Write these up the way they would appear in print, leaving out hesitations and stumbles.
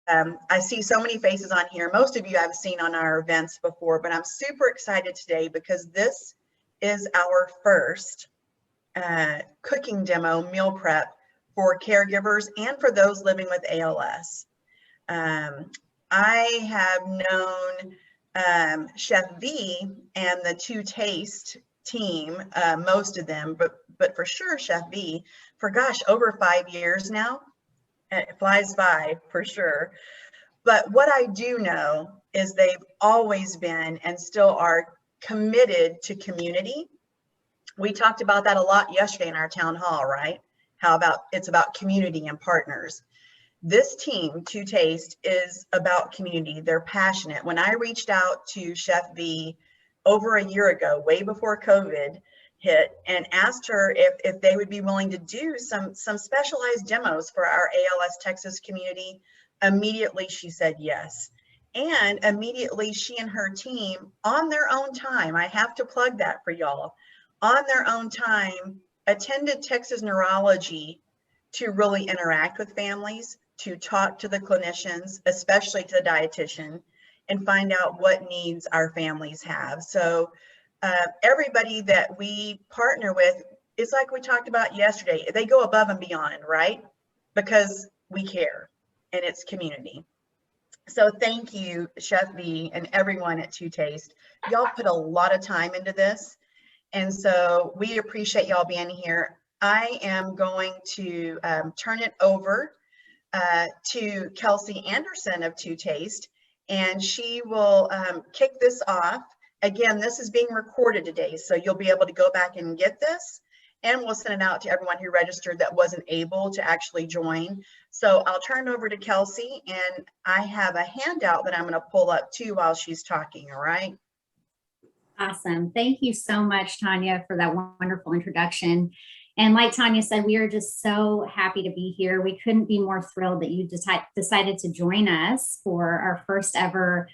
I see so many faces on here. Most of you I've seen on our events before, but I'm super excited today because this is our first cooking demo meal prep for caregivers and for those living with ALS. I have known Chef V and the Two Taste team, most of them, but for sure Chef V, for gosh, over 5 years now. It flies by for sure. But what I do know is they've always been and still are committed to community. We talked about that a lot yesterday in our town hall, right? How about it's about community and partners. This team, Two Taste, is about community. They're passionate. When I reached out to Chef V over a year ago, way before COVID hit, and asked her if they would be willing to do some specialized demos for our ALS Texas community, immediately she said yes. And immediately she and her team, on their own time, I have to plug that for y'all, on their own time, attended Texas Neurology to really interact with families, to talk to the clinicians, especially to the dietitian, and find out what needs our families have. So everybody that we partner with, it's like we talked about yesterday, they go above and beyond, right? Because we care and it's community. So thank you, Chef V and everyone at Two Taste. Y'all put a lot of time into this. And so we appreciate y'all being here. I am going to turn it over to Kelsey Anderson of Two Taste, and she will kick this off. Again, this is being recorded today, so you'll be able to go back and get this, and we'll send it out to everyone who registered that wasn't able to actually join. So I'll turn it over to Kelsey, and I have a handout that I'm going to pull up too while she's talking, all right? Awesome. Thank you so much, Tanya, for that wonderful introduction. And like Tanya said, we are just so happy to be here. We couldn't be more thrilled that you decided to join us for our first ever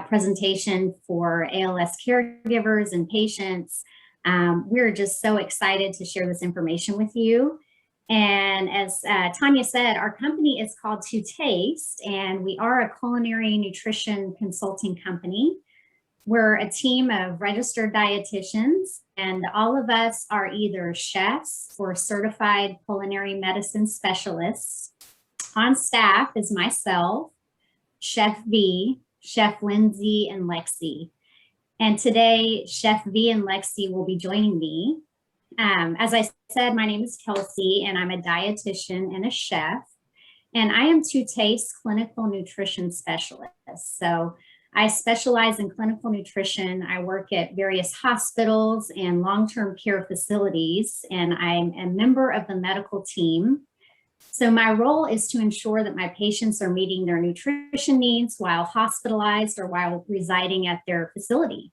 presentation for ALS caregivers and patients. We're just so excited to share this information with you. And as Tanya said, our company is called Two Taste, and we are a culinary nutrition consulting company. We're a team of registered dietitians, and all of us are either chefs or certified culinary medicine specialists. On staff is myself, Chef V, Chef Lindsay, and Lexi. And today, Chef V and Lexi will be joining me. As I said, my name is Kelsey, and I'm a dietitian and a chef. And I am Two Taste clinical nutrition specialist. So I specialize in clinical nutrition. I work at various hospitals and long-term care facilities, and I'm a member of the medical team. So my role is to ensure that my patients are meeting their nutrition needs while hospitalized or while residing at their facility.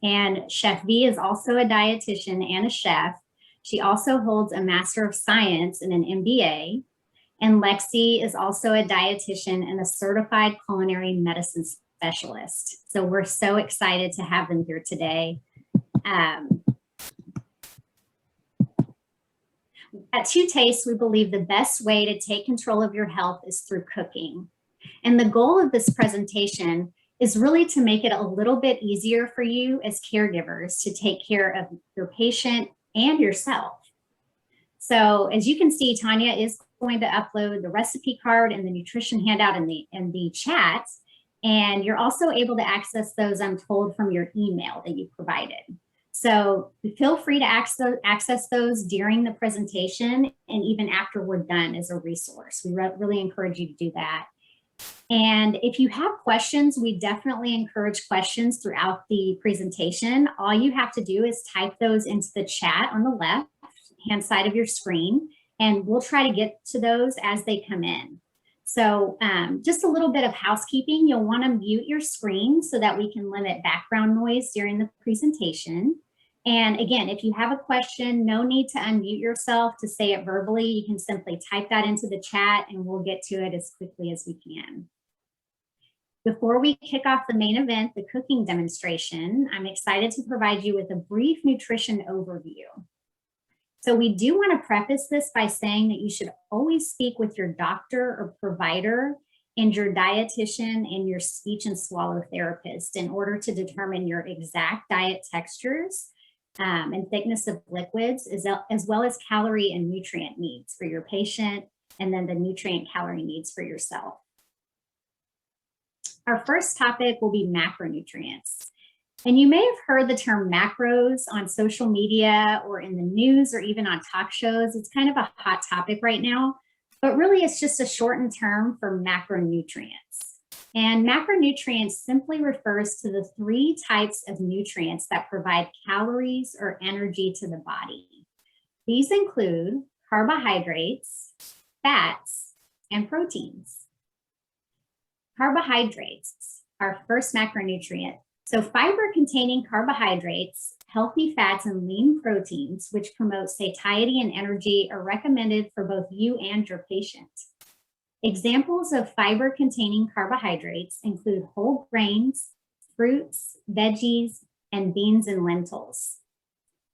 And Chef V is also a dietitian and a chef. She also holds a Master of Science and an MBA. And Lexi is also a dietitian and a certified culinary medicine specialist. So we're so excited to have them here today. At Two Tastes, we believe the best way to take control of your health is through cooking. And the goal of this presentation is really to make it a little bit easier for you as caregivers to take care of your patient and yourself. So as you can see, Tanya is going to upload the recipe card and the nutrition handout in the chat. And you're also able to access those, I'm told, from your email that you provided. So feel free to access those during the presentation and even after we're done as a resource. We really encourage you to do that. And if you have questions, we definitely encourage questions throughout the presentation. All you have to do is type those into the chat on the left-hand side of your screen, and we'll try to get to those as they come in. So just a little bit of housekeeping. You'll want to mute your screen so that we can limit background noise during the presentation. And again, if you have a question, no need to unmute yourself to say it verbally. You can simply type that into the chat and we'll get to it as quickly as we can. Before we kick off the main event, the cooking demonstration, I'm excited to provide you with a brief nutrition overview. So we do want to preface this by saying that you should always speak with your doctor or provider and your dietitian and your speech and swallow therapist in order to determine your exact diet textures and thickness of liquids, as well as calorie and nutrient needs for your patient, and then the nutrient calorie needs for yourself. Our first topic will be macronutrients. And you may have heard the term macros on social media or in the news or even on talk shows. It's kind of a hot topic right now, but really it's just a shortened term for macronutrients. And macronutrients simply refers to the 3 types of nutrients that provide calories or energy to the body. These include carbohydrates, fats, and proteins. Carbohydrates, our first macronutrient. So fiber-containing carbohydrates, healthy fats, and lean proteins, which promote satiety and energy, are recommended for both you and your patient. Examples of fiber-containing carbohydrates include whole grains, fruits, veggies, and beans and lentils.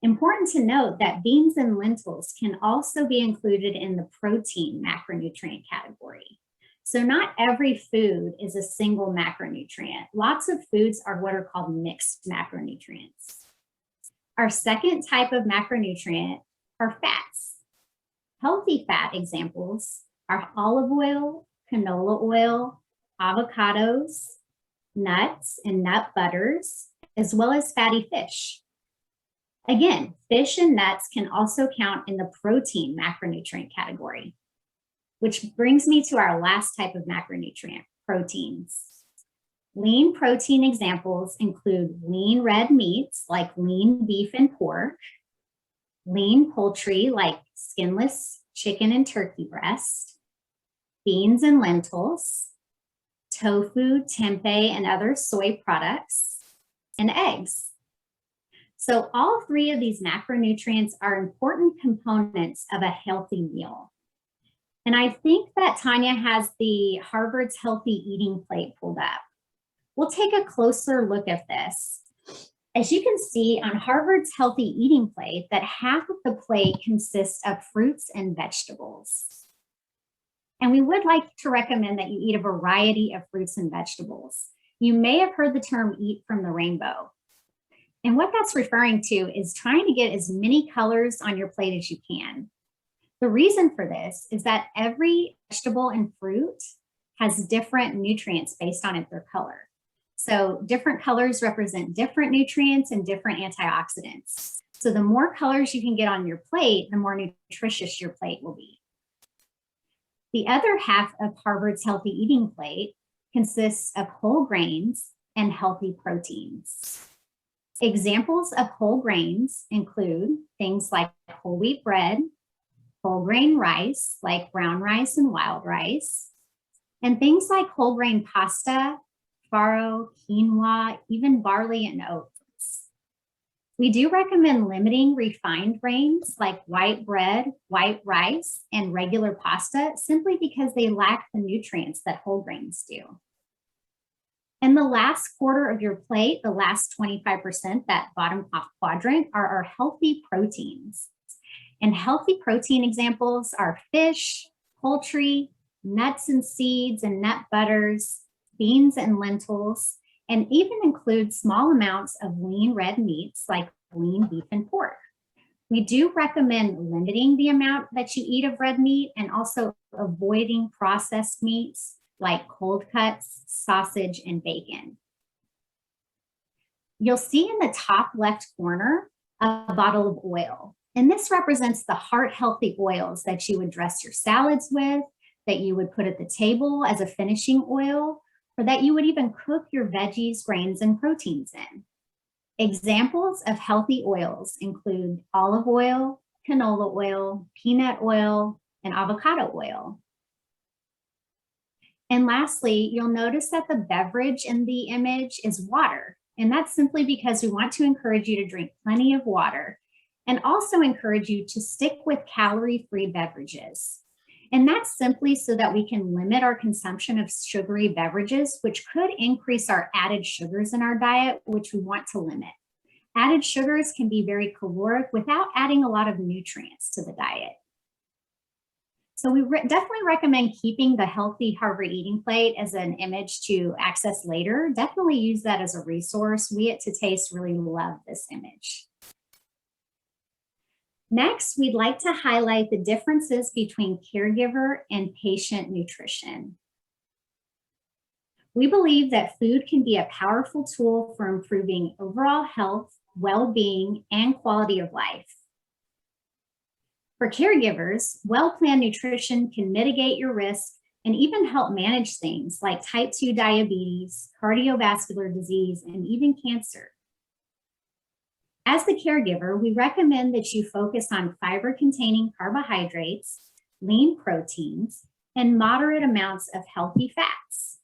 Important to note that beans and lentils can also be included in the protein macronutrient category. So not every food is a single macronutrient. Lots of foods are what are called mixed macronutrients. Our second type of macronutrient are fats. Healthy fat examples are olive oil, canola oil, avocados, nuts and nut butters, as well as fatty fish. Again, fish and nuts can also count in the protein macronutrient category, which brings me to our last type of macronutrient, proteins. Lean protein examples include lean red meats like lean beef and pork, lean poultry like skinless chicken and turkey breast, beans and lentils, tofu, tempeh, and other soy products, and eggs. So all 3 of these macronutrients are important components of a healthy meal. And I think that Tanya has the Harvard's Healthy Eating Plate pulled up. We'll take a closer look at this. As you can see on Harvard's Healthy Eating Plate, that half of the plate consists of fruits and vegetables. And we would like to recommend that you eat a variety of fruits and vegetables. You may have heard the term eat from the rainbow. And what that's referring to is trying to get as many colors on your plate as you can. The reason for this is that every vegetable and fruit has different nutrients based on their color. So different colors represent different nutrients and different antioxidants. So the more colors you can get on your plate, the more nutritious your plate will be. The other half of Harvard's Healthy Eating Plate consists of whole grains and healthy proteins. Examples of whole grains include things like whole wheat bread, whole grain rice, like brown rice and wild rice, and things like whole grain pasta, farro, quinoa, even barley and oats. We do recommend limiting refined grains like white bread, white rice, and regular pasta simply because they lack the nutrients that whole grains do. And the last quarter of your plate, the last 25%, that bottom half quadrant, are our healthy proteins. And healthy protein examples are fish, poultry, nuts and seeds and nut butters, beans and lentils, and even include small amounts of lean red meats like lean beef and pork. We do recommend limiting the amount that you eat of red meat and also avoiding processed meats like cold cuts, sausage, and bacon. You'll see in the top left corner a bottle of oil. And this represents the heart-healthy oils that you would dress your salads with, that you would put at the table as a finishing oil, or that you would even cook your veggies, grains, and proteins in. Examples of healthy oils include olive oil, canola oil, peanut oil, and avocado oil. And lastly, you'll notice that the beverage in the image is water. And that's simply because we want to encourage you to drink plenty of water and also encourage you to stick with calorie-free beverages. And that's simply so that we can limit our consumption of sugary beverages, which could increase our added sugars in our diet, which we want to limit. Added sugars can be very caloric without adding a lot of nutrients to the diet. So we definitely recommend keeping the healthy Harvard eating plate as an image to access later. Definitely use that as a resource. We at To Taste really love this image. Next, we'd like to highlight the differences between caregiver and patient nutrition. We believe that food can be a powerful tool for improving overall health, well-being, and quality of life. For caregivers, well-planned nutrition can mitigate your risk and even help manage things like type 2 diabetes, cardiovascular disease, and even cancer. As the caregiver, we recommend that you focus on fiber-containing carbohydrates, lean proteins, and moderate amounts of healthy fats.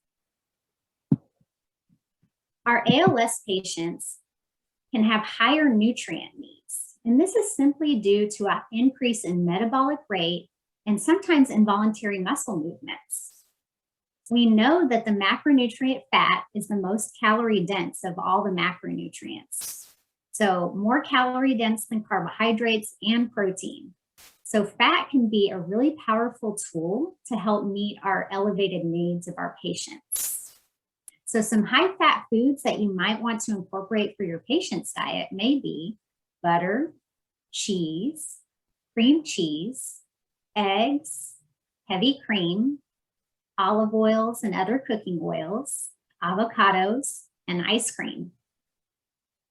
Our ALS patients can have higher nutrient needs, and this is simply due to an increase in metabolic rate and sometimes involuntary muscle movements. We know that the macronutrient fat is the most calorie dense of all the macronutrients. So more calorie dense than carbohydrates and protein. So fat can be a really powerful tool to help meet our elevated needs of our patients. So some high fat foods that you might want to incorporate for your patient's diet may be butter, cheese, cream cheese, eggs, heavy cream, olive oils and other cooking oils, avocados, and ice cream.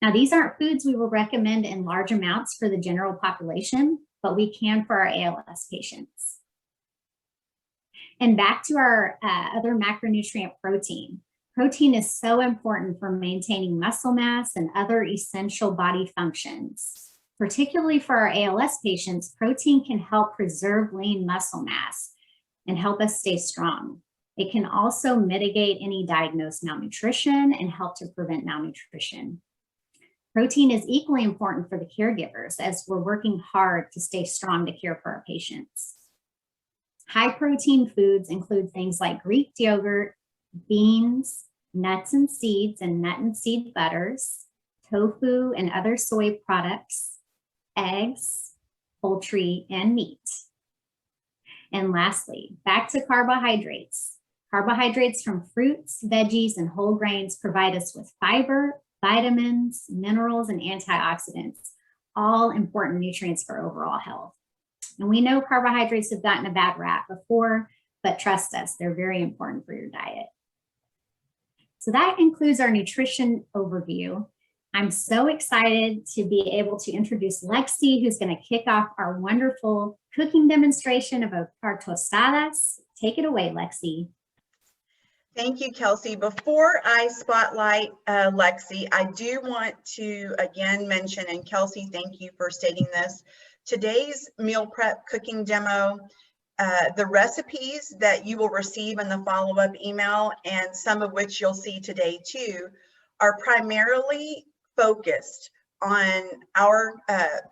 Now, these aren't foods we will recommend in large amounts for the general population, but we can for our ALS patients. And back to our other macronutrient, protein. Protein is so important for maintaining muscle mass and other essential body functions. Particularly for our ALS patients, protein can help preserve lean muscle mass and help us stay strong. It can also mitigate any diagnosed malnutrition and help to prevent malnutrition. Protein is equally important for the caregivers as we're working hard to stay strong to care for our patients. High protein foods include things like Greek yogurt, beans, nuts and seeds and nut and seed butters, tofu and other soy products, eggs, poultry, and meat. And lastly, back to carbohydrates. Carbohydrates from fruits, veggies, and whole grains provide us with fiber, vitamins, minerals, and antioxidants, all important nutrients for overall health. And we know carbohydrates have gotten a bad rap before, but trust us, they're very important for your diet. So that concludes our nutrition overview. I'm so excited to be able to introduce Lexi, who's going to kick off our wonderful cooking demonstration of our tostadas. Take it away, Lexi. Thank you, Kelsey. Before I spotlight Lexi, I do want to again mention, and Kelsey, thank you for stating this, today's meal prep cooking demo, the recipes that you will receive in the follow-up email, and some of which you'll see today too, are primarily focused on our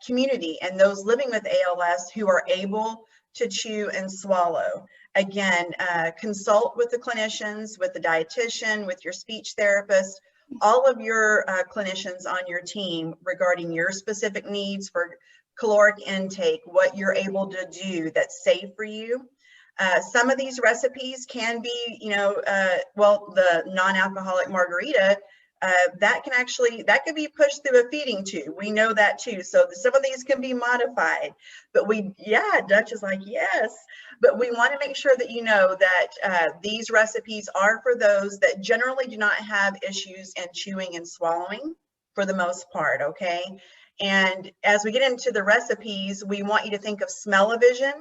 community and those living with ALS who are able to chew and swallow. Again, consult with the clinicians, with the dietitian, with your speech therapist, all of your clinicians on your team regarding your specific needs for caloric intake, what you're able to do that's safe for you. Some of these recipes can be, well, the non-alcoholic margarita, that could be pushed through a feeding tube. We know that too. So some of these can be modified, but Dutch is like, yes, but we want to make sure that you know that these recipes are for those that generally do not have issues in chewing and swallowing for the most part, okay? And as we get into the recipes, we want you to think of smell-o-vision.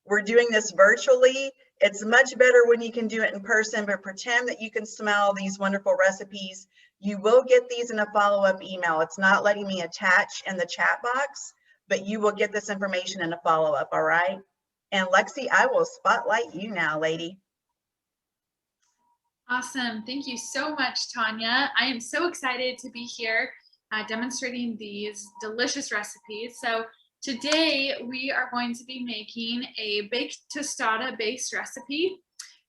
We're doing this virtually. It's much better when you can do it in person, but pretend that you can smell these wonderful recipes. You will get these in a follow-up email. It's not letting me attach in the chat box, but you will get this information in a follow-up, all right? And Lexi, I will spotlight you now, lady. Awesome. Thank you so much, Tanya. I am so excited to be here demonstrating these delicious recipes. So today we are going to be making a baked tostada based recipe.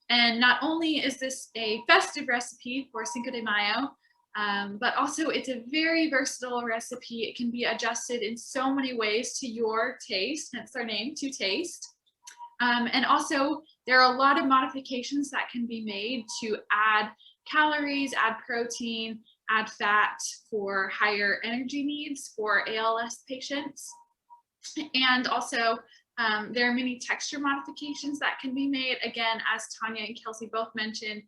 And not only is this a festive recipe for Cinco de Mayo, but also it's a very versatile recipe. It can be adjusted in so many ways to your taste, hence our name, To Taste. And also, there are a lot of modifications that can be made to add calories, add protein, add fat for higher energy needs for ALS patients. And also, there are many texture modifications that can be made. Again, as Tanya and Kelsey both mentioned,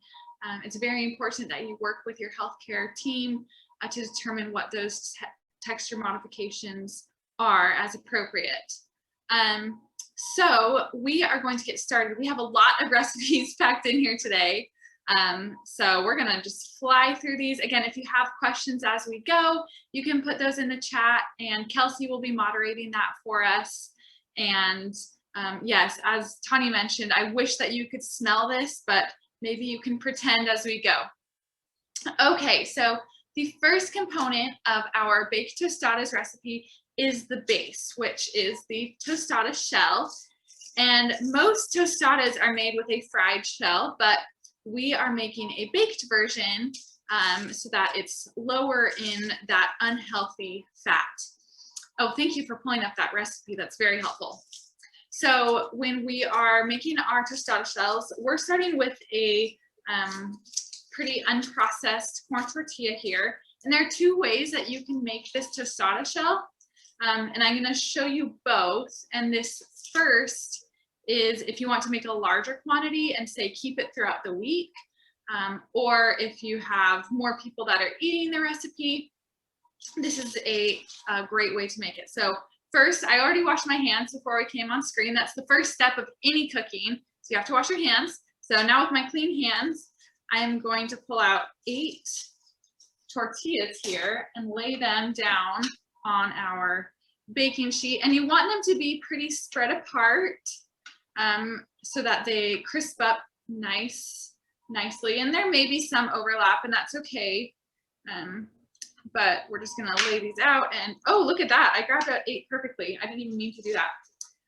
it's very important that you work with your healthcare team to determine what those texture modifications are as appropriate. So we are going to get started. We have a lot of recipes packed in here today. So we're gonna just fly through these. Again, if you have questions as we go, you can put those in the chat and Kelsey will be moderating that for us. And yes, as Tanya mentioned, I wish that you could smell this, but maybe you can pretend as we go. Okay, so the first component of our baked tostadas recipe is the base, which is the tostada shell. And most tostadas are made with a fried shell, but we are making a baked version so that it's lower in that unhealthy fat. Oh, thank you for pulling up that recipe. That's very helpful. So when we are making our tostada shells, we're starting with a pretty unprocessed corn tortilla here. And there are two ways that you can make this tostada shell. And I'm going to show you both. And this first is if you want to make a larger quantity and say keep it throughout the week, or if you have more people that are eating the recipe, this is a great way to make it. So first, I already washed my hands before we came on screen. That's the first step of any cooking. So you have to wash your hands. So now with my clean hands, I'm going to pull out 8 tortillas here and lay them down on our baking sheet. And you want them to be pretty spread apart so that they crisp up nicely. And there may be some overlap and that's okay. But we're just gonna lay these out and, oh, look at that. I grabbed out 8 perfectly. I didn't even mean to do that.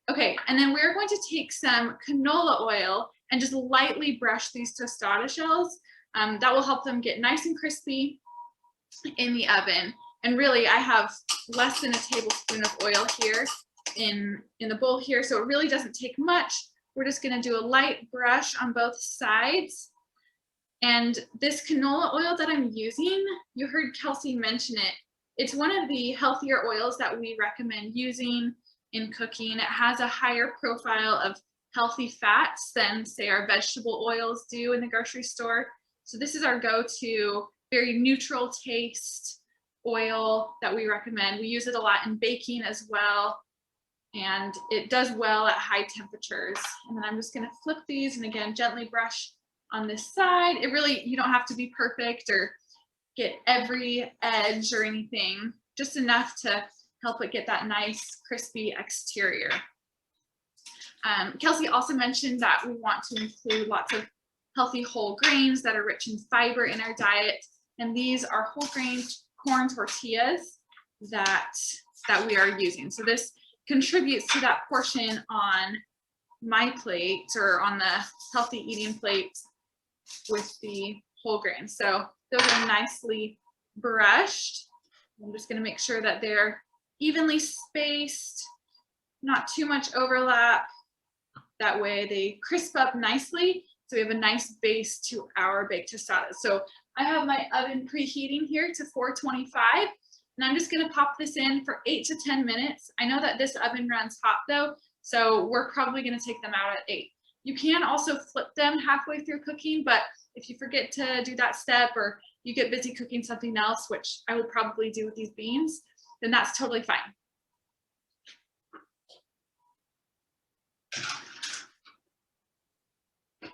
Okay, and then we're going to take some canola oil and just lightly brush these tostada shells. That will help them get nice and crispy in the oven. And really, I have less than a tablespoon of oil here in the bowl here, so it really doesn't take much. We're just gonna do a light brush on both sides. And this canola oil that I'm using, you heard Kelsey mention it. It's one of the healthier oils that we recommend using in cooking. It has a higher profile of healthy fats than say our vegetable oils do in the grocery store. So this is our go-to very neutral taste oil that we recommend. We use it a lot in baking as well. And it does well at high temperatures. And then I'm just gonna flip these and again, gently brush on this side. It really, you don't have to be perfect or get every edge or anything, just enough to help it get that nice crispy exterior. Kelsey also mentioned that we want to include lots of healthy whole grains that are rich in fiber in our diet. And these are whole grain corn tortillas that we are using. So this contributes to that portion on my plate or on the healthy eating plate with the whole grains. So those are nicely brushed. I'm just going to make sure that they're evenly spaced, not too much overlap. That way they crisp up nicely. So we have a nice base to our baked tostadas. So I have my oven preheating here to 425, and I'm just going to pop this in for 8 to 10 minutes. I know that this oven runs hot though, so we're probably going to take them out at 8. You can also flip them halfway through cooking, but if you forget to do that step or you get busy cooking something else, which I will probably do with these beans, then that's totally fine.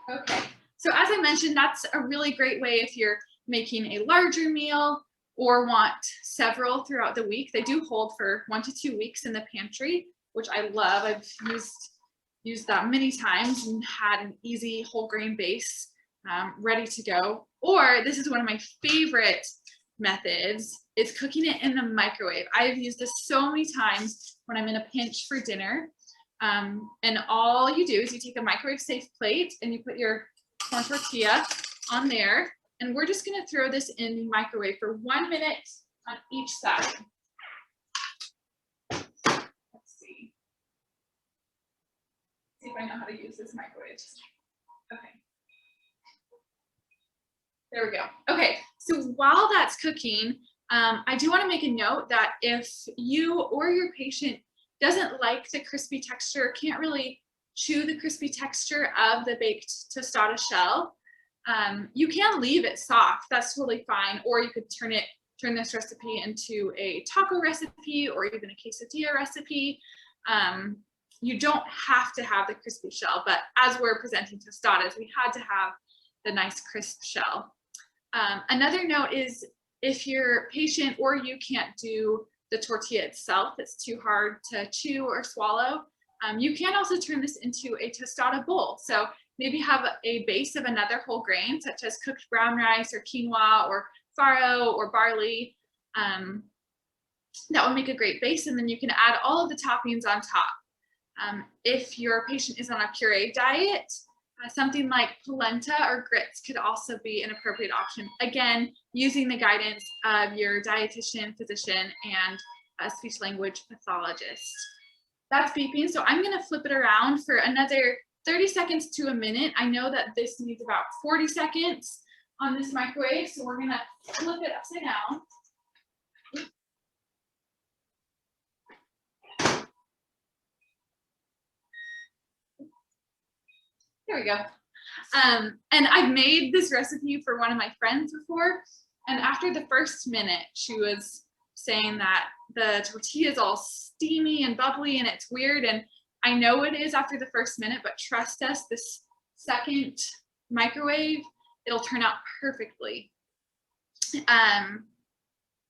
Okay, so as I mentioned, that's a really great way if you're making a larger meal or want several throughout the week. They do hold for 1 to 2 weeks in the pantry, which I love. I've used that many times and had an easy whole grain base ready to go. Or this is one of my favorite methods, is cooking it in the microwave. I've used this so many times when I'm in a pinch for dinner. And all you do is you take a microwave safe plate and you put your corn tortilla on there. And we're just gonna throw this in the microwave for 1 minute on each side. Let's see. See if I know how to use this microwave. Okay. There we go. Okay, so while that's cooking, I do want to make a note that if you or your patient doesn't like the crispy texture, can't really chew the crispy texture of the baked tostada shell, you can leave it soft. That's totally fine. Or you could turn this recipe into a taco recipe or even a quesadilla recipe. You don't have to have the crispy shell, but as we're presenting tostadas, we had to have the nice crisp shell. Another note is if your patient or you can't do the tortilla itself, it's too hard to chew or swallow, you can also turn this into a tostada bowl. So maybe have a base of another whole grain, such as cooked brown rice or quinoa or farro or barley. That would make a great base, and then you can add all of the toppings on top. If your patient is on a puree diet, something like polenta or grits could also be an appropriate option. Again, using the guidance of your dietitian, physician, and a speech language pathologist. That's beeping, so I'm gonna flip it around for another 30 seconds to a minute. I know that this needs about 40 seconds on this microwave, so we're gonna flip it upside down. There we go. And I've made this recipe for one of my friends before, and after the first minute, she was saying that the tortilla is all steamy and bubbly and it's weird, and I know it is after the first minute, but trust us, this second microwave, it'll turn out perfectly.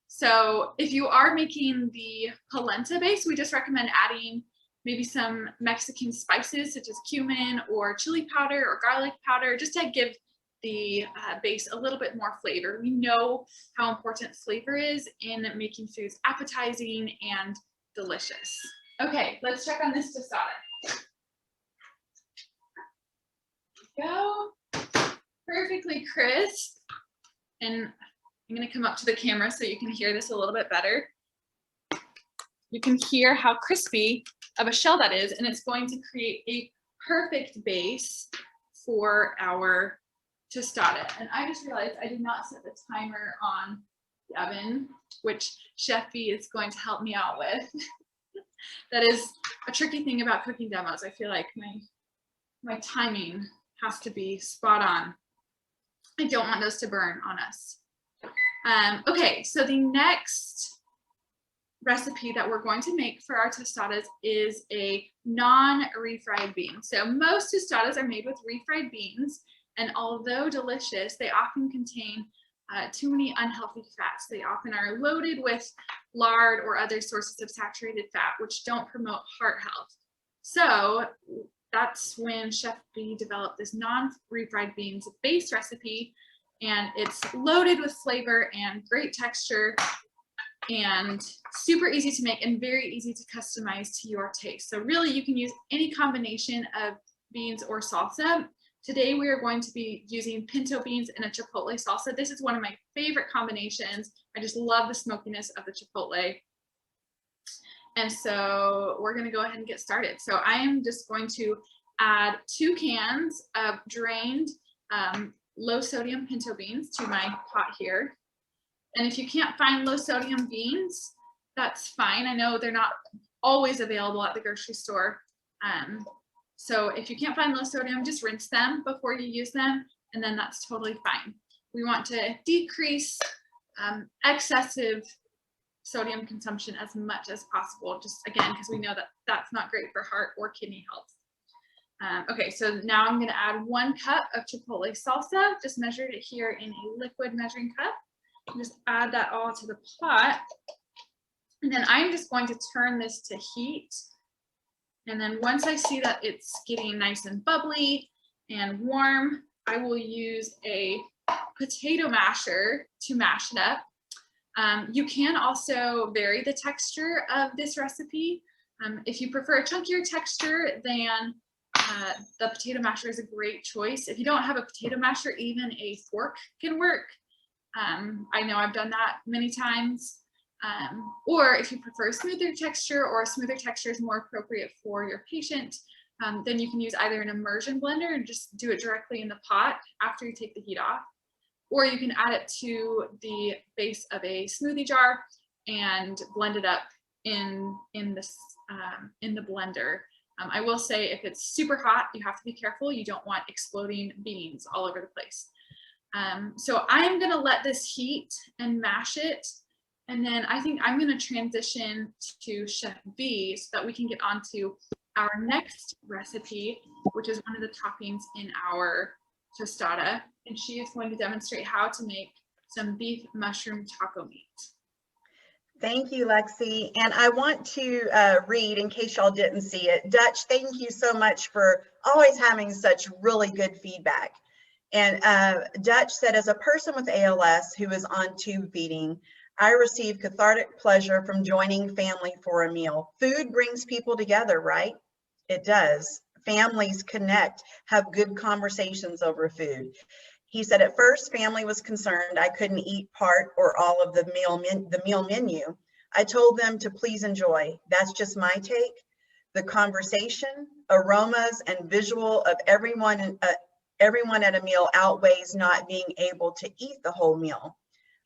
So if you are making the polenta base, we just recommend adding maybe some Mexican spices such as cumin or chili powder or garlic powder, just to give the base a little bit more flavor. We know how important flavor is in making foods appetizing and delicious. Okay, let's check on this tostada. Go. Perfectly crisp. And I'm gonna come up to the camera so you can hear this a little bit better. You can hear how crispy of a shell that is, and it's going to create a perfect base for our tostada. And I just realized I did not set the timer on the oven, which Chef B is going to help me out with. That is a tricky thing about cooking demos. I feel like my timing has to be spot on. I don't want those to burn on us. Okay, so the next recipe that we're going to make for our tostadas is a non-refried bean. So most tostadas are made with refried beans, and although delicious, they often contain too many unhealthy fats. They often are loaded with lard or other sources of saturated fat, which don't promote heart health. So that's when Chef B developed this non-refried beans base recipe, and it's loaded with flavor and great texture and super easy to make and very easy to customize to your taste. So really you can use any combination of beans or salsa. Today we are going to be using pinto beans in a chipotle salsa. This is one of my favorite combinations. I just love the smokiness of the chipotle. And so we're gonna go ahead and get started. So I am just going to add 2 cans of drained low sodium pinto beans to my pot here. And if you can't find low sodium beans, that's fine. I know they're not always available at the grocery store. So if you can't find low sodium, just rinse them before you use them, and then that's totally fine. We want to decrease excessive sodium consumption as much as possible, just again, because we know that that's not great for heart or kidney health. Okay, so now I'm gonna add 1 cup of chipotle salsa, just measured it here in a liquid measuring cup. Just add that all to the pot. And then I'm just going to turn this to heat. And then once I see that it's getting nice and bubbly and warm, I will use a potato masher to mash it up. You can also vary the texture of this recipe. If you prefer a chunkier texture, then the potato masher is a great choice. If you don't have a potato masher, even a fork can work. I know I've done that many times. Or if you prefer a smoother texture, or a smoother texture is more appropriate for your patient, then you can use either an immersion blender and just do it directly in the pot after you take the heat off, or you can add it to the base of a smoothie jar and blend it up in the blender. I will say if it's super hot, you have to be careful. You don't want exploding beans all over the place. So I'm gonna let this heat and mash it. And then I think I'm gonna transition to Chef V so that we can get on to our next recipe, which is one of the toppings in our tostada. And she is going to demonstrate how to make some beef mushroom taco meat. Thank you, Lexi. And I want to read, in case y'all didn't see it, Dutch, thank you so much for always having such really good feedback. And Dutch said, as a person with ALS who is on tube feeding, I receive cathartic pleasure from joining family for a meal. Food brings people together, right? It does. Families connect, have good conversations over food. He said, at first, family was concerned I couldn't eat part or all of the meal menu. I told them to please enjoy. That's just my take. The conversation, aromas, and visual of everyone at a meal outweighs not being able to eat the whole meal.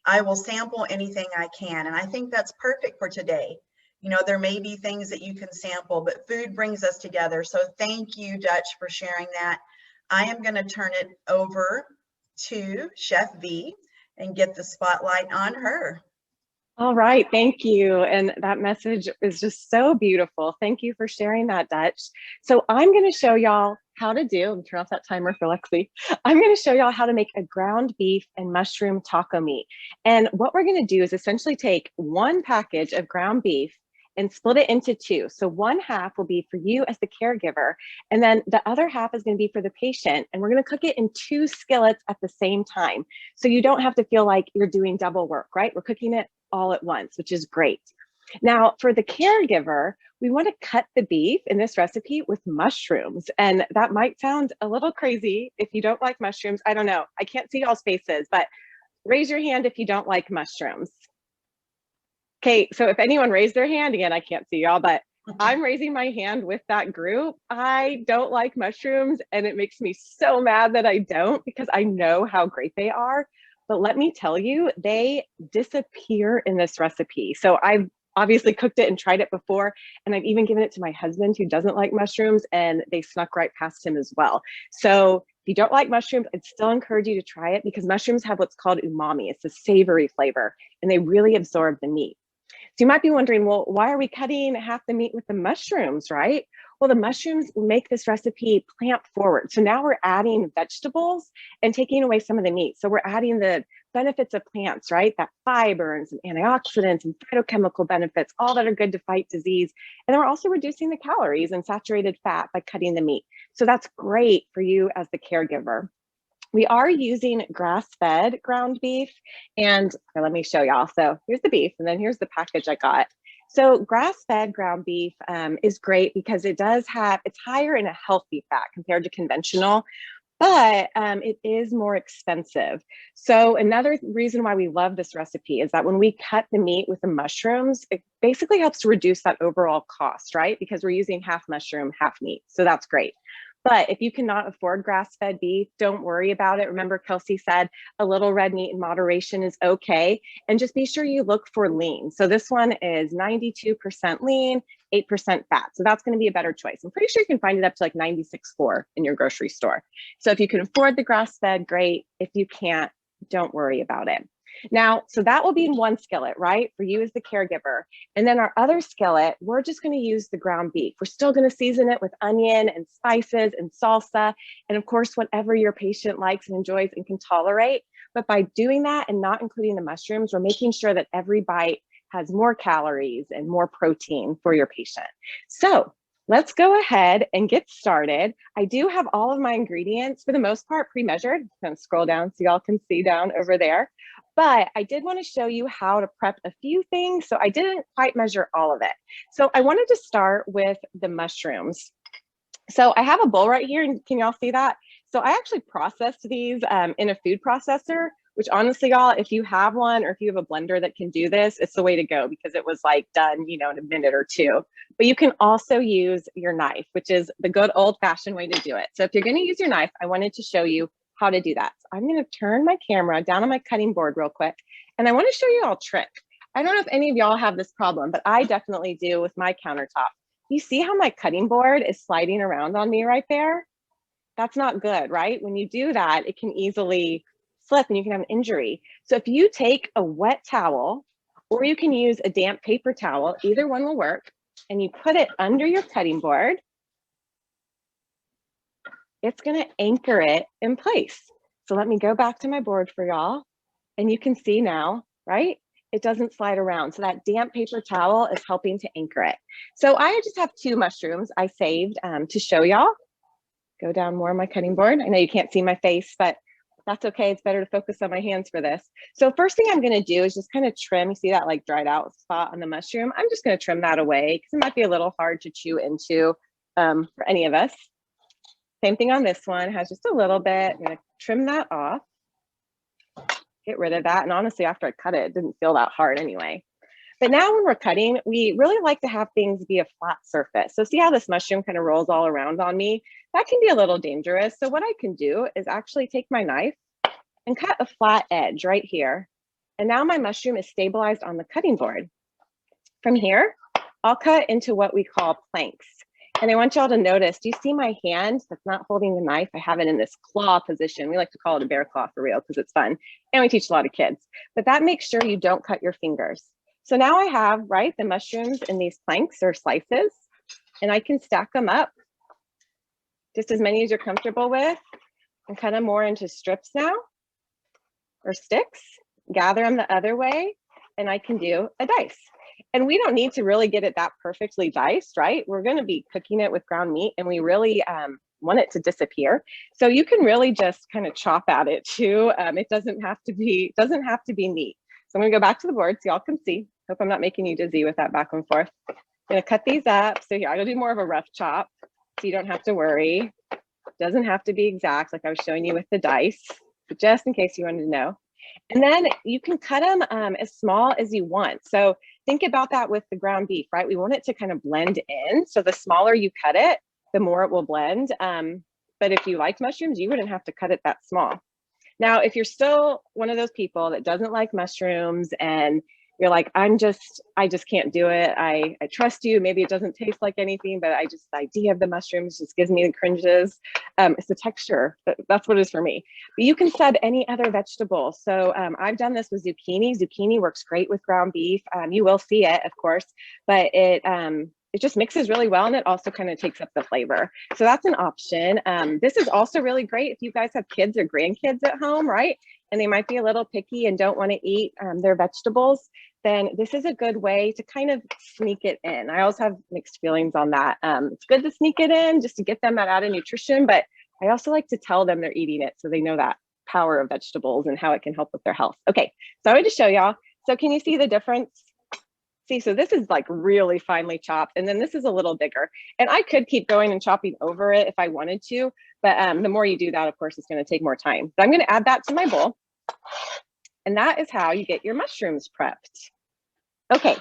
I will sample anything I can, and I think that's perfect for today. You know, there may be things that you can sample, but food brings us together. So thank you, Dutch, for sharing that. I am going to turn it over to Chef V and get the spotlight on her. All right, thank you. And that message is just so beautiful. Thank you for sharing that, Dutch. So I'm going to show y'all how to do, and turn off that timer for Lexi. I'm going to show y'all how to make a ground beef and mushroom taco meat. And what we're going to do is essentially take one package of ground beef and split it into two. So one half will be for you as the caregiver, and then the other half is going to be for the patient. And we're going to cook it in 2 skillets at the same time. So you don't have to feel like you're doing double work, right? We're cooking it all at once, which is great. Now for the caregiver, we want to cut the beef in this recipe with mushrooms. And that might sound a little crazy if you don't like mushrooms. I don't know. I can't see y'all's faces, but raise your hand if you don't like mushrooms. Okay, so if anyone raised their hand, again, I can't see y'all, but I'm raising my hand with that group. I don't like mushrooms, and it makes me so mad that I don't, because I know how great they are. But let me tell you, they disappear in this recipe. So I've obviously cooked it and tried it before, and I've even given it to my husband who doesn't like mushrooms, and they snuck right past him as well. So if you don't like mushrooms, I'd still encourage you to try it, because mushrooms have what's called umami. It's a savory flavor, and they really absorb the meat. So you might be wondering, well, why are we cutting half the meat with the mushrooms, right? Well, the mushrooms make this recipe plant forward. So now we're adding vegetables and taking away some of the meat. So we're adding the benefits of plants, right? That fiber and some antioxidants and phytochemical benefits, all that are good to fight disease. And then we're also reducing the calories and saturated fat by cutting the meat. So that's great for you as the caregiver. We are using grass-fed ground beef, and let me show y'all. So here's the beef, and then here's the package I got. So grass-fed ground beef is great because it does have, it's higher in a healthy fat compared to conventional, but it is more expensive. So another reason why we love this recipe is that when we cut the meat with the mushrooms, it basically helps to reduce that overall cost, right? Because we're using half mushroom, half meat. So that's great. But if you cannot afford grass-fed beef, don't worry about it. Remember, Kelsey said a little red meat in moderation is okay. And just be sure you look for lean. So this one is 92% lean, 8% fat. So that's going to be a better choice. I'm pretty sure you can find it up to like 96.4 in your grocery store. So if you can afford the grass-fed, great. If you can't, don't worry about it. Now, so that will be in one skillet, right? For you as the caregiver. And then our other skillet, we're just going to use the ground beef. We're still going to season it with onion and spices and salsa. And of course, whatever your patient likes and enjoys and can tolerate. But by doing that and not including the mushrooms, we're making sure that every bite has more calories and more protein for your patient. So let's go ahead and get started. I do have all of my ingredients, for the most part, pre-measured. I'm going to scroll down so y'all can see down over there. But I did want to show you how to prep a few things. So I didn't quite measure all of it. So I wanted to start with the mushrooms. So I have a bowl right here, and can y'all see that? So I actually processed these in a food processor which honestly, y'all, if you have one or if you have a blender that can do this, it's the way to go because it was like done, you know, in a minute or two. But you can also use your knife, which is the good old fashioned way to do it. So if you're going to use your knife, I wanted to show you how to do that. So I'm going to turn my camera down on my cutting board real quick. And I want to show you all a trick. I don't know if any of y'all have this problem, but I definitely do with my countertop. You see how my cutting board is sliding around on me right there? That's not good, right? When you do that, it can easily slip and you can have an injury. So if you take a wet towel, or you can use a damp paper towel, either one will work, and you put it under your cutting board, it's gonna anchor it in place. So let me go back to my board for y'all, and you can see now, right? It doesn't slide around. So that damp paper towel is helping to anchor it. So I just have 2 mushrooms I saved to show y'all. Go down more on my cutting board. I know you can't see my face, but that's okay. It's better to focus on my hands for this. So first thing I'm gonna do is just kind of trim. You see that like dried out spot on the mushroom? I'm just gonna trim that away because it might be a little hard to chew into for any of us. Same thing on this one, has just a little bit. I'm gonna trim that off, get rid of that. And honestly, after I cut it, it didn't feel that hard anyway. But now when we're cutting, we really like to have things be a flat surface. So see how this mushroom kind of rolls all around on me? That can be a little dangerous. So what I can do is actually take my knife and cut a flat edge right here. And now my mushroom is stabilized on the cutting board. From here, I'll cut into what we call planks. And I want y'all to notice, do you see my hand that's not holding the knife? I have it in this claw position. We like to call it a bear claw for real because it's fun. And we teach a lot of kids. But that makes sure you don't cut your fingers. So now I have, right, the mushrooms in these planks or slices, and I can stack them up just as many as you're comfortable with and cut them more into strips now or sticks, gather them the other way, and I can do a dice. And we don't need to really get it that perfectly diced, right? We're going to be cooking it with ground meat and we really want it to disappear. So you can really just kind of chop at it too. It doesn't have to be neat. So I'm going to go back to the board so y'all can see. Hope I'm not making you dizzy with that back and forth. I'm going to cut these up. So here, I'm going to do more of a rough chop so you don't have to worry. It doesn't have to be exact like I was showing you with the dice, but just in case you wanted to know. And then you can cut them as small as you want. So think about that with the ground beef, right? We want it to kind of blend in. So the smaller you cut it, the more it will blend. But if you liked mushrooms, you wouldn't have to cut it that small. Now, if you're still one of those people that doesn't like mushrooms and you're like, I just can't do it. I trust you. Maybe it doesn't taste like anything, but the idea of the mushrooms just gives me the cringes. It's the texture. That's what it is for me. But you can sub any other vegetable. So I've done this with zucchini. Zucchini works great with ground beef. You will see it, of course, but it just mixes really well and it also kind of takes up the flavor. So that's an option. This is also really great if you guys have kids or grandkids at home, right? And they might be a little picky and don't want to eat their vegetables, then this is a good way to kind of sneak it in. I always have mixed feelings on that. It's good to sneak it in just to get them that added nutrition, but I also like to tell them they're eating it so they know that power of vegetables and how it can help with their health. Okay, so I wanted to show y'all. So can you see the difference? See, so this is like really finely chopped, and then this is a little bigger. And I could keep going and chopping over it if I wanted to, but the more you do that, of course, it's going to take more time. But I'm going to add that to my bowl. And that is how you get your mushrooms prepped. Okay,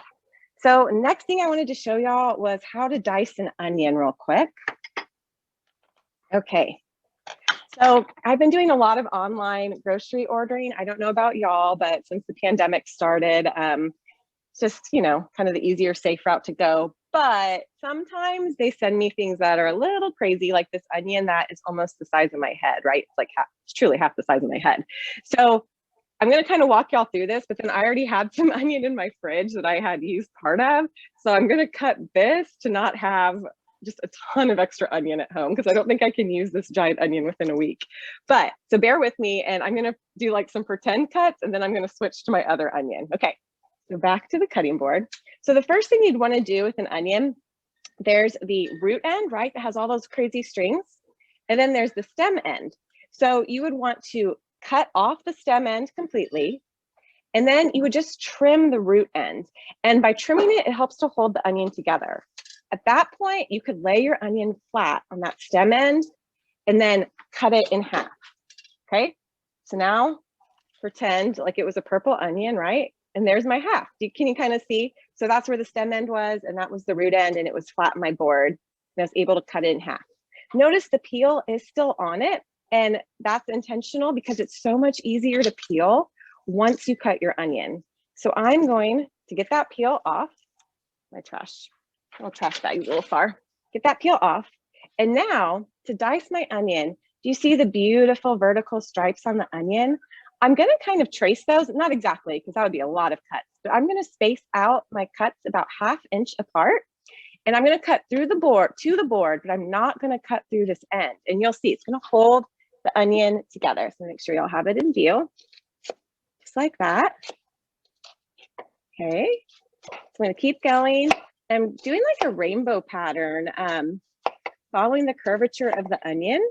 so next thing I wanted to show y'all was how to dice an onion real quick. Okay, so I've been doing a lot of online grocery ordering. I don't know about y'all, but since the pandemic started, just, you know, kind of the easier, safe route to go. But sometimes they send me things that are a little crazy, like this onion that is almost the size of my head, right? It's like it's truly half the size of my head. So I'm going to kind of walk y'all through this, but then I already had some onion in my fridge that I had used part of. So I'm going to cut this to not have just a ton of extra onion at home because I don't think I can use this giant onion within a week. But so bear with me and I'm going to do like some pretend cuts and then I'm going to switch to my other onion. Okay. So back to the cutting board. So the first thing you'd want to do with an onion, there's the root end, right? That has all those crazy strings. And then there's the stem end. So you would want to cut off the stem end completely. And then you would just trim the root end. And by trimming it, it helps to hold the onion together. At that point, you could lay your onion flat on that stem end and then cut it in half. Okay. So now pretend like it was a purple onion, right? And there's my half. Can you kind of see? So that's where the stem end was, and that was the root end, and it was flat on my board, and I was able to cut it in half. Notice the peel is still on it, and that's intentional because it's so much easier to peel once you cut your onion. So I'm going to get that peel off. My trash bag's a little far. Get that peel off. And now to dice my onion, do you see the beautiful vertical stripes on the onion? I'm going to kind of trace those, not exactly, because that would be a lot of cuts, but I'm going to space out my cuts about 1/2 inch apart. And I'm going to cut through the board to the board, but I'm not going to cut through this end. And you'll see it's going to hold the onion together. So make sure y'all have it in view, just like that. Okay, so I'm going to keep going. I'm doing like a rainbow pattern, following the curvature of the onion,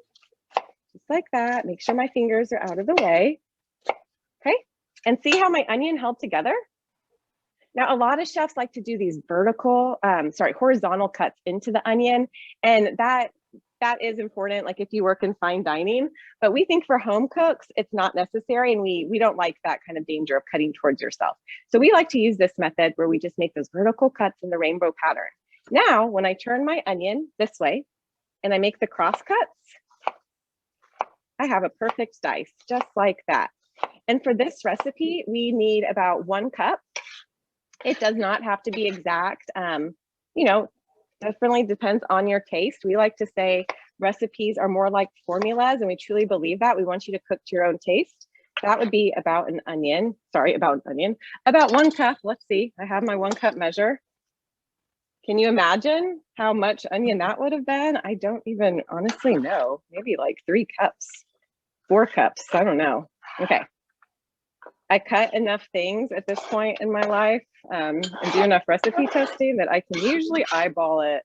just like that. Make sure my fingers are out of the way. Okay, and see how my onion held together? Now, a lot of chefs like to do these horizontal cuts into the onion, and that is important, like if you work in fine dining, but we think for home cooks, it's not necessary, and we don't like that kind of danger of cutting towards yourself. So we like to use this method where we just make those vertical cuts in the rainbow pattern. Now, when I turn my onion this way, and I make the cross cuts, I have a perfect dice, just like that. And for this recipe, we need about 1 cup. It does not have to be exact. You know, definitely depends on your taste. We like to say recipes are more like formulas, and we truly believe that. We want you to cook to your own taste. That would be about an onion. Sorry, about 1 cup. Let's see, I have my 1 cup measure. Can you imagine how much onion that would have been? I don't even honestly know. Maybe like 3 cups, 4 cups. I don't know. Okay. I cut enough things at this point in my life and do enough recipe testing that I can usually eyeball it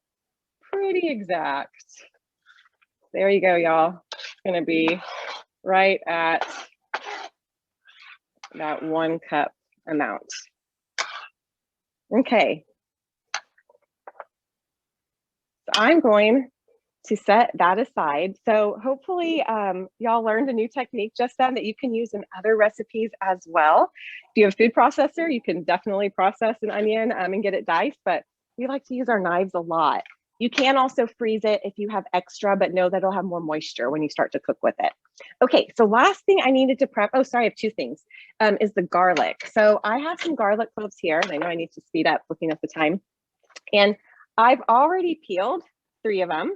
pretty exact. There you go, y'all. It's gonna be right at that 1 cup amount. Okay. So I'm going to set that aside. So hopefully y'all learned a new technique just then that you can use in other recipes as well. If you have a food processor, you can definitely process an onion and get it diced, but we like to use our knives a lot. You can also freeze it if you have extra, but know that it'll have more moisture when you start to cook with it. Okay, so last thing I needed to prep, oh, sorry, I have 2 things, is the garlic. So I have some garlic cloves here, and I know I need to speed up looking at the time. And I've already peeled 3 of them.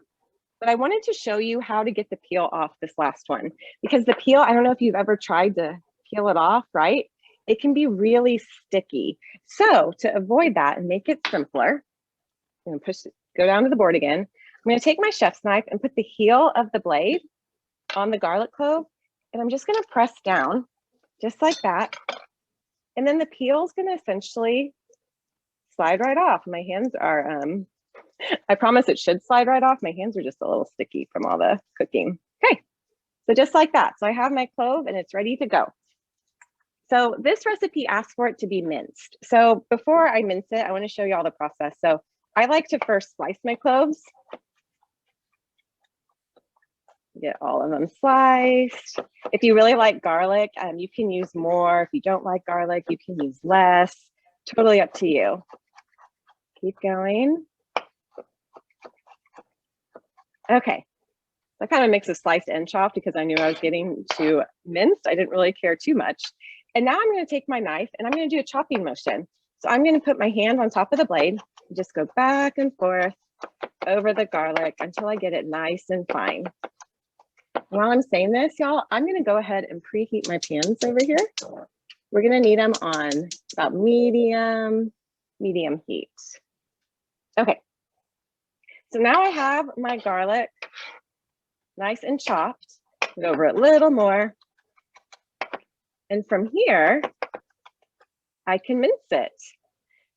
But I wanted to show you how to get the peel off this last one, because the peel, I don't know if you've ever tried to peel it off, right? It can be really sticky. So to avoid that and make it simpler, I'm gonna go down to the board again. I'm gonna take my chef's knife and put the heel of the blade on the garlic clove, and I'm just gonna press down just like that. And then the peel is gonna essentially slide right off. My hands are, I promise it should slide right off. My hands are just a little sticky from all the cooking. Okay, so just like that. So I have my clove and it's ready to go. So this recipe asks for it to be minced. So before I mince it, I want to show you all the process. So I like to first slice my cloves. Get all of them sliced. If you really like garlic, you can use more. If you don't like garlic, you can use less. Totally up to you. Keep going. Okay, so I kind of mix a sliced and chopped because I knew I was getting to minced. I didn't really care too much. And now I'm going to take my knife and I'm going to do a chopping motion. So I'm going to put my hand on top of the blade and just go back and forth over the garlic until I get it nice and fine. While I'm saying this, y'all, I'm going to go ahead and preheat my pans over here. We're going to need them on about medium heat. Okay. So now I have my garlic nice and chopped. Go over it a little more. And from here, I can mince it.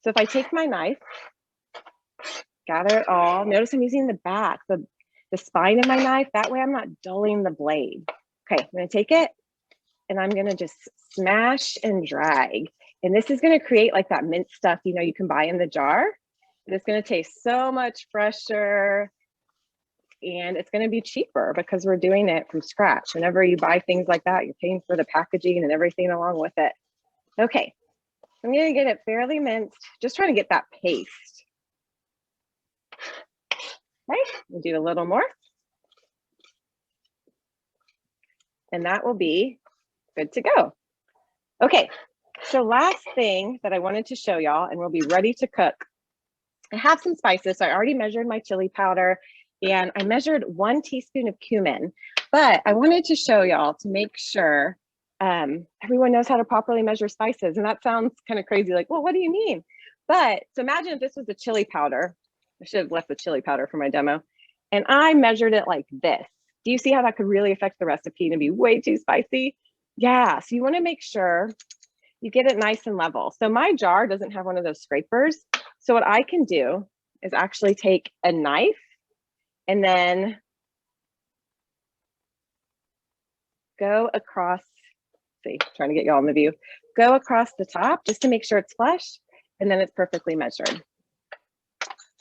So if I take my knife, gather it all. Notice I'm using the back, the spine of my knife. That way I'm not dulling the blade. Okay, I'm gonna take it and I'm gonna just smash and drag. And this is gonna create like that minced stuff, you know, you can buy in the jar. It's going to taste so much fresher, and it's going to be cheaper because we're doing it from scratch. Whenever you buy things like that, you're paying for the packaging and everything along with it. Okay, I'm going to get it fairly minced, just trying to get that paste. Okay, we'll do a little more. And that will be good to go. Okay, so last thing that I wanted to show y'all, and we'll be ready to cook. I have some spices. So I already measured my chili powder and I measured 1 teaspoon of cumin, but I wanted to show y'all to make sure everyone knows how to properly measure spices. And that sounds kind of crazy, like, well, what do you mean? But so imagine if this was a chili powder. I should have left the chili powder for my demo. And I measured it like this. Do you see how that could really affect the recipe and be way too spicy? Yeah, so you want to make sure you get it nice and level. So my jar doesn't have one of those scrapers. So what I can do is actually take a knife and then go across, see, trying to get y'all in the view, go across the top just to make sure it's flush, and then it's perfectly measured.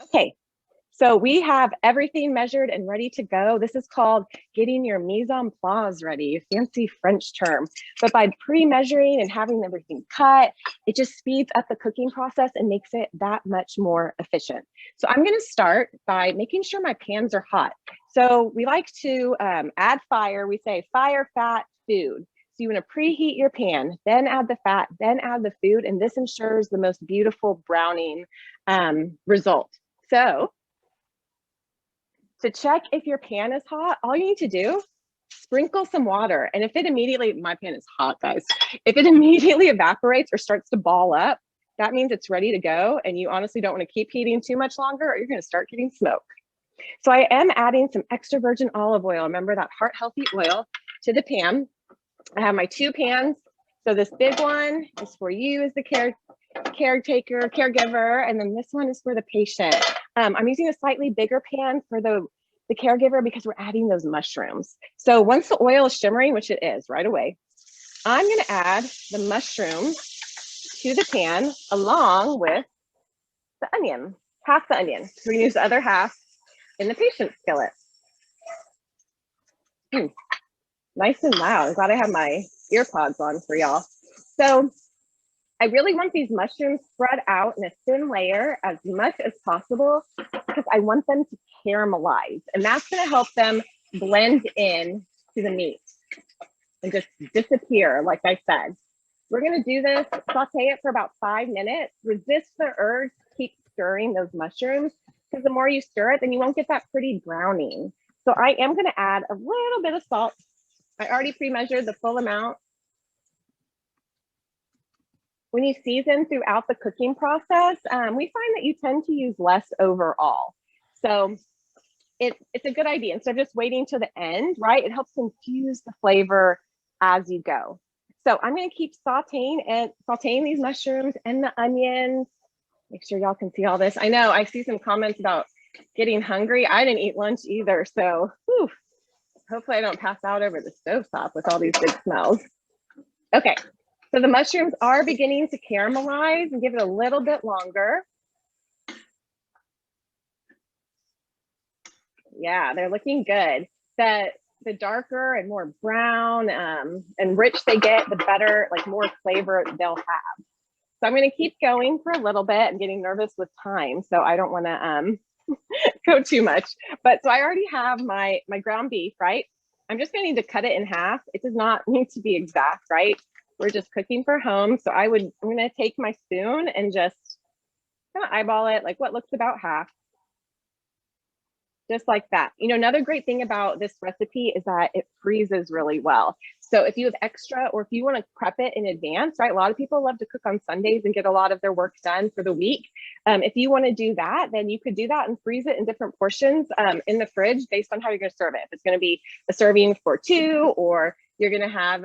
Okay, so we have everything measured and ready to go. This is called getting your mise en place ready, a fancy French term. But by pre-measuring and having everything cut, it just speeds up the cooking process and makes it that much more efficient. So I'm gonna start by making sure my pans are hot. So we like to add fire. We say fire, fat, food. So you wanna preheat your pan, then add the fat, then add the food, and this ensures the most beautiful browning result. So to check if your pan is hot, all you need to do, sprinkle some water. And if it immediately, my pan is hot, guys. If it immediately evaporates or starts to ball up, that means it's ready to go. And you honestly don't want to keep heating too much longer or you're going to start getting smoke. So I am adding some extra virgin olive oil. Remember that heart healthy oil to the pan. I have my 2 pans. So this big one is for you as the caregiver, and then this one is for the patient. I'm using a slightly bigger pan for the caregiver because we're adding those mushrooms. So once the oil is shimmering, which it is right away, I'm going to add the mushrooms to the pan along with the onion, half the onion. We're going to use the other half in the patient's skillet. Nice and loud. I'm glad I have my ear pods on for y'all. So I really want these mushrooms spread out in a thin layer as much as possible because I want them to caramelize, and that's going to help them blend in to the meat and just disappear, like I said. We're going to do this, saute it for about 5 minutes, resist the urge, keep stirring those mushrooms because the more you stir it, then you won't get that pretty browning. So I am going to add a little bit of salt. I already pre-measured the full amount. When you season throughout the cooking process, we find that you tend to use less overall. So it's a good idea. Instead of just waiting to the end, right? It helps infuse the flavor as you go. So I'm going to keep sauteing these mushrooms and the onions. Make sure y'all can see all this. I know I see some comments about getting hungry. I didn't eat lunch either. So whew, hopefully I don't pass out over the stovetop with all these big smells. Okay. So the mushrooms are beginning to caramelize, and give it a little bit longer. Yeah, they're looking good. The darker and more brown and rich they get, the better, like more flavor they'll have. So I'm going to keep going for a little bit. I'm getting nervous with time, so I don't want to go too much. But so I already have my ground beef, right? I'm just going to need to cut it in half. It does not need to be exact, right? We're just cooking for home. So I'm going to take my spoon and just kind of eyeball it, like what looks about half. Just like that. You know, another great thing about this recipe is that it freezes really well. So if you have extra, or if you want to prep it in advance, right? A lot of people love to cook on Sundays and get a lot of their work done for the week. If you want to do that, then you could do that and freeze it in different portions in the fridge based on how you're going to serve it. If it's going to be a serving for 2, or you're going to have,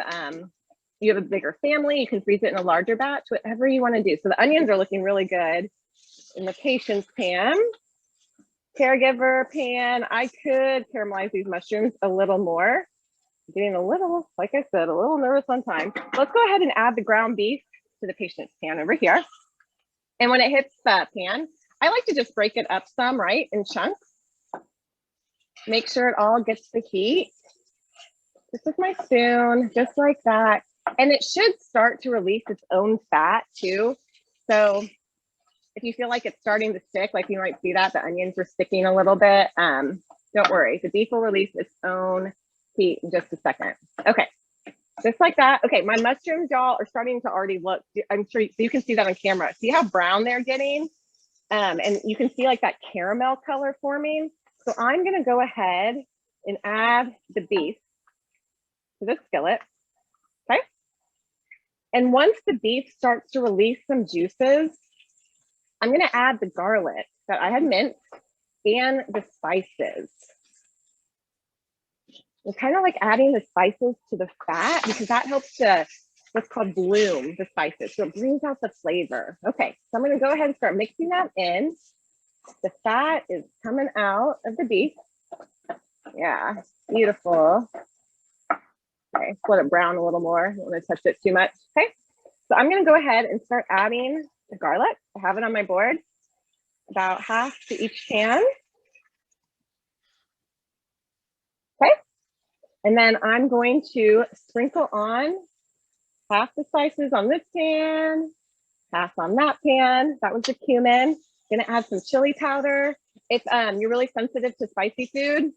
you have a bigger family, you can freeze it in a larger batch, whatever you want to do. So the onions are looking really good in the patient's pan. Caregiver pan, I could caramelize these mushrooms a little more. I'm getting a little, like I said, a little nervous on time. Let's go ahead and add the ground beef to the patient's pan over here. And when it hits the pan, I like to just break it up some, right, in chunks. Make sure it all gets the heat. Just with my spoon, just like that. And it should start to release its own fat too. So if you feel like it's starting to stick, like you might see that the onions are sticking a little bit, don't worry. The beef will release its own heat in just a second. Okay, just like that. Okay, my mushrooms, y'all, are starting to already look, I'm sure so you can see that on camera. See how brown they're getting? And you can see like that caramel color forming. So I'm gonna go ahead and add the beef to the skillet, okay? And once the beef starts to release some juices, I'm gonna add the garlic that I had minced and the spices. It's kind of like adding the spices to the fat because that helps to what's called bloom the spices. So it brings out the flavor. Okay, so I'm gonna go ahead and start mixing that in. The fat is coming out of the beef. Yeah, beautiful. Okay, let it brown a little more. I don't want to touch it too much. Okay, so I'm gonna go ahead and start adding the garlic. I have it on my board, about half to each pan. Okay, and then I'm going to sprinkle on half the spices on this pan, half on that pan. That was the cumin. Gonna add some chili powder. If you're really sensitive to spicy food,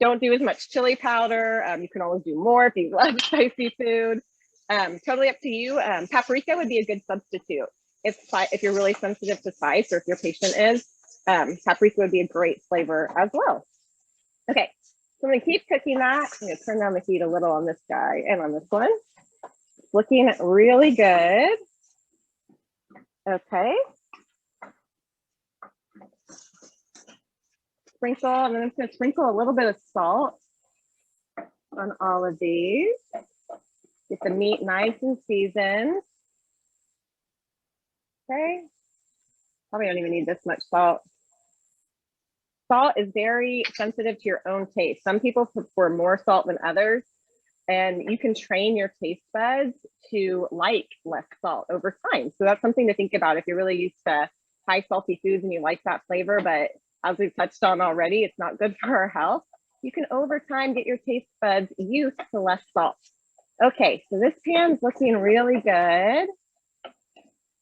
don't do as much chili powder. You can always do more if you love spicy food. Totally up to you. Paprika would be a good substitute if you're really sensitive to spice or if your patient is. Paprika would be a great flavor as well. Okay, so I'm gonna keep cooking that. I'm gonna turn down the heat a little on this guy and on this one. Looking really good. Okay. Sprinkle, and then I'm gonna sprinkle a little bit of salt on all of these. Get the meat nice and seasoned. Okay. Probably don't even need this much salt. Salt is very sensitive to your own taste. Some people prefer more salt than others, and you can train your taste buds to like less salt over time. So that's something to think about if you're really used to high salty foods and you like that flavor, but as we've touched on already, it's not good for our health. You can over time get your taste buds used to less salt. Okay, so this pan's looking really good.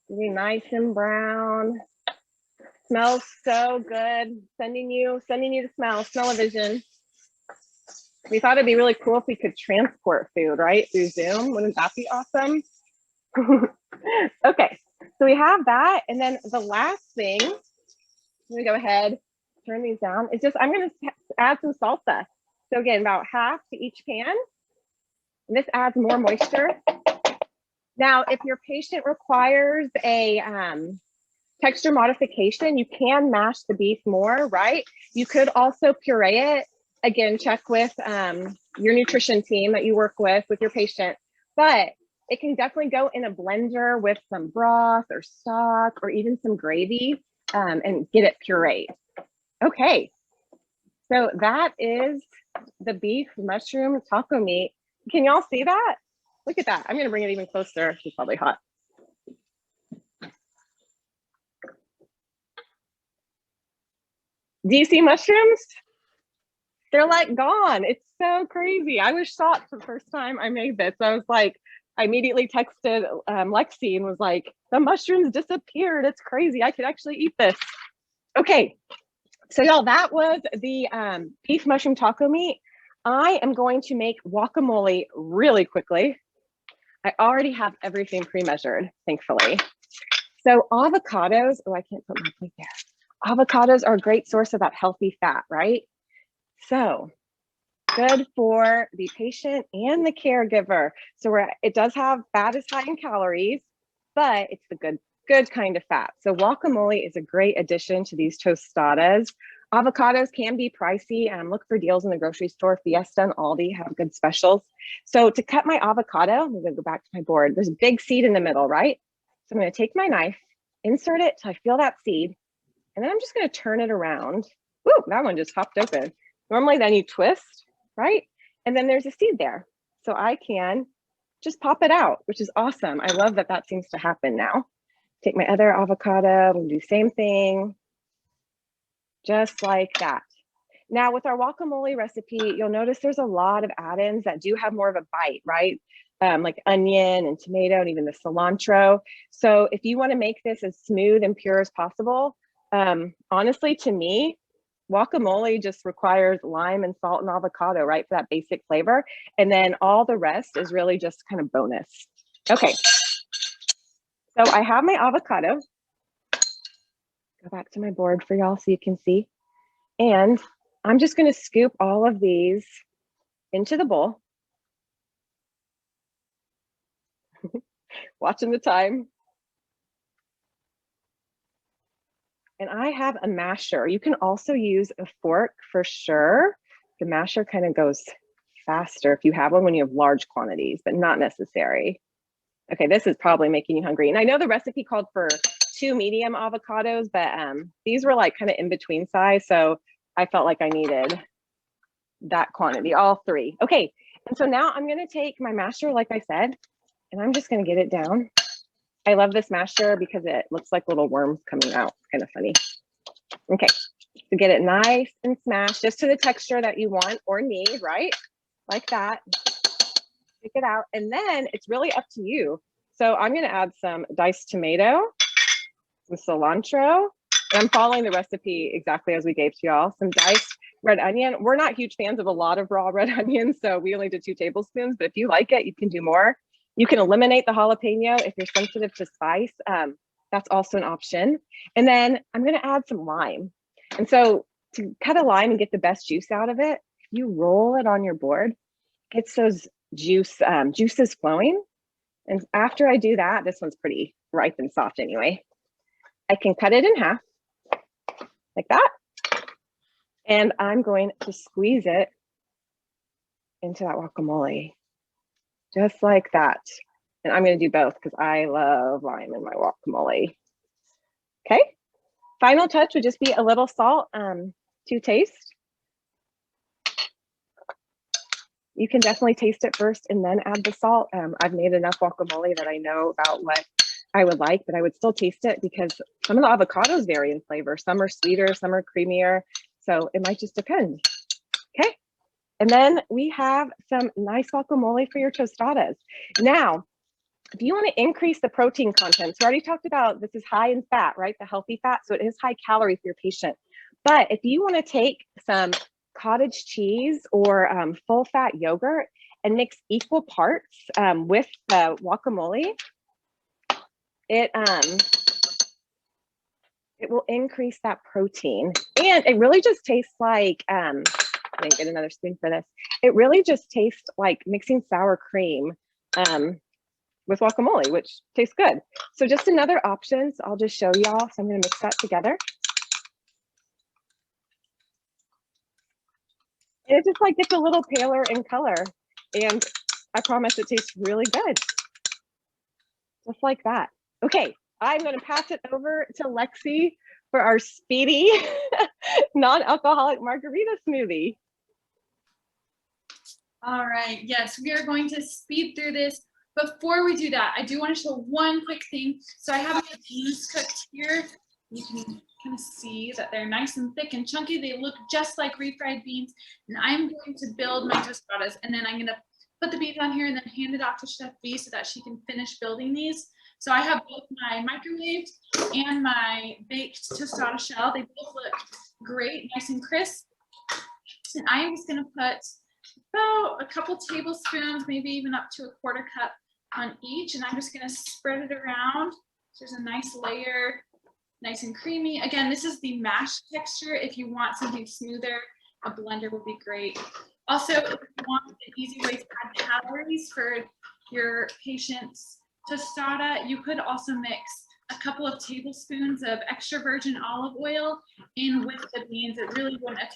Really nice and brown. Smells so good. Sending you the smell-o-vision. We thought it'd be really cool if we could transport food, right, through Zoom. Wouldn't that be awesome? Okay, so we have that. And then the last thing, I'm gonna go ahead, turn these down. It's just, I'm gonna add some salsa. So again, about half to each pan. And this adds more moisture. Now, if your patient requires a texture modification, you can mash the beef more, right? You could also puree it. Again, check with your nutrition team that you work with your patient, but it can definitely go in a blender with some broth or stock or even some gravy and get it pureed. Okay, so that is the beef mushroom taco meat. Can y'all see that? Look at that. I'm gonna bring it even closer. She's probably hot. Do you see mushrooms? They're like gone. It's so crazy. I was shocked the first time I made this. I was like, I immediately texted Lexi and was like, the mushrooms disappeared. It's crazy. I could actually eat this. Okay, so y'all, that was the beef mushroom taco meat. I am going to make guacamole really quickly. I already have everything pre-measured, thankfully. So avocados, oh, I can't put my plate there. Avocados are a great source of that healthy fat, right? So good for the patient and the caregiver. So it does have fat is high in calories, but it's the good kind of fat. So guacamole is a great addition to these tostadas. Avocados can be pricey. Look for deals in the grocery store. Fiesta and Aldi have good specials. So to cut my avocado, I'm gonna go back to my board. There's a big seed in the middle, right? So I'm gonna take my knife, insert it till I feel that seed, and then I'm just gonna turn it around. Ooh, that one just popped open. Normally then you twist, right? And then there's a seed there. So I can just pop it out, which is awesome. I love that that seems to happen now. Take my other avocado, I'm gonna do the same thing. Just like that. Now with our guacamole recipe, you'll notice there's a lot of add-ins that do have more of a bite, right? Like onion and tomato and even the cilantro. So if you want to make this as smooth and pure as possible, honestly, to me, guacamole just requires lime and salt and avocado, right, for that basic flavor. And then all the rest is really just kind of bonus. Okay, so I have my avocado. Go back to my board for y'all so you can see. And I'm just going to scoop all of these into the bowl. Watching the time. And I have a masher. You can also use a fork for sure. The masher kind of goes faster if you have one when you have large quantities, but not necessary. Okay, this is probably making you hungry. And I know the recipe called for 2 medium avocados, but these were like kind of in between size. So I felt like I needed that quantity, all 3. Okay, and so now I'm gonna take my masher, like I said, and I'm just gonna get it down. I love this masher because it looks like little worms coming out. It's kind of funny. Okay, to get it nice and smashed just to the texture that you want or need, right? Like that. Pick it out, and then it's really up to you. So I'm gonna add some diced tomato, some cilantro, and I'm following the recipe exactly as we gave to y'all. Some diced red onion. We're not huge fans of a lot of raw red onions, so we only did 2 tablespoons, but if you like it, you can do more. You can eliminate the jalapeno if you're sensitive to spice. That's also an option. And then I'm gonna add some lime. And so to cut a lime and get the best juice out of it, if you roll it on your board, it gets those juices flowing. And after I do that, this one's pretty ripe and soft anyway. I can cut it in half like that. And I'm going to squeeze it into that guacamole, just like that. And I'm going to do both because I love lime in my guacamole. Okay. Final touch would just be a little salt to taste. You can definitely taste it first and then add the salt. I've made enough guacamole that I know about what I would like, but I would still taste it because some of the avocados vary in flavor. Some are sweeter, some are creamier. So it might just depend. Okay. And then we have some nice guacamole for your tostadas. Now, if you want to increase the protein content, so we already talked about this is high in fat, right? The healthy fat. So it is high calorie for your patient. But if you want to take some cottage cheese or full fat yogurt and mix equal parts with the guacamole, it will increase that protein. And it really just tastes like, I didn't get another spoon for this. It really just tastes like mixing sour cream with guacamole, which tastes good. So just another option. So I'll just show y'all. So I'm going to mix that together. And it just like gets a little paler in color. And I promise it tastes really good. Just like that. Okay, I'm going to pass it over to Lexi for our speedy non-alcoholic margarita smoothie. All right, yes, we are going to speed through this. Before we do that, I do want to show one quick thing. So I have my beans cooked here. You can kind of see that they're nice and thick and chunky. They look just like refried beans. And I'm going to build my tostadas, and then I'm going to put the beans on here and then hand it off to Chef V so that she can finish building these. So I have both my microwaved and my baked tostada shell. They both look great, nice and crisp. And I'm just going to put about a couple tablespoons, maybe even up to a quarter cup on each. And I'm just going to spread it around. So there's a nice layer, nice and creamy. Again, this is the mashed texture. If you want something smoother, a blender would be great. Also, if you want an easy way to add calories for your patient's tostada, you could also mix a couple of tablespoons of extra virgin olive oil in with the beans. It really wouldn't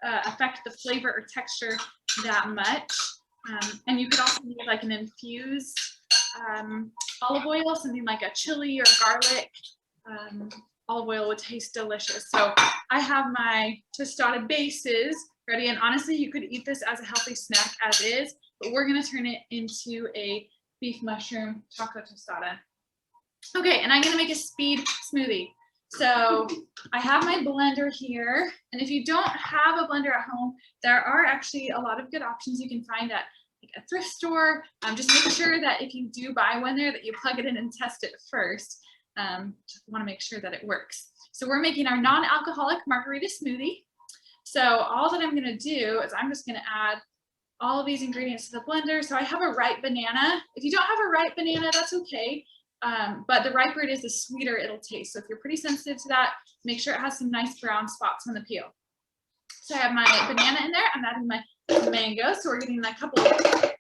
affect the flavor or texture that much. And you could also use like an infused olive oil, something like a chili or garlic. Olive oil would taste delicious. So I have my tostada bases ready, and honestly, you could eat this as a healthy snack as is, but we're gonna turn it into a beef mushroom taco tostada. Okay, and I'm gonna make a speed smoothie. So I have my blender here, and if you don't have a blender at home, there are actually a lot of good options you can find at like a thrift store. Just make sure that if you do buy one there that you plug it in and test it first. Just want to make sure that it works. So we're making our non-alcoholic margarita smoothie. So all that I'm going to do is I'm just going to add all of these ingredients to the blender. So I have a ripe banana. If you don't have a ripe banana, that's okay. But the riper it is, the sweeter it'll taste. So if you're pretty sensitive to that, make sure it has some nice brown spots on the peel. So I have my banana in there. I'm adding my mango. So we're getting a couple of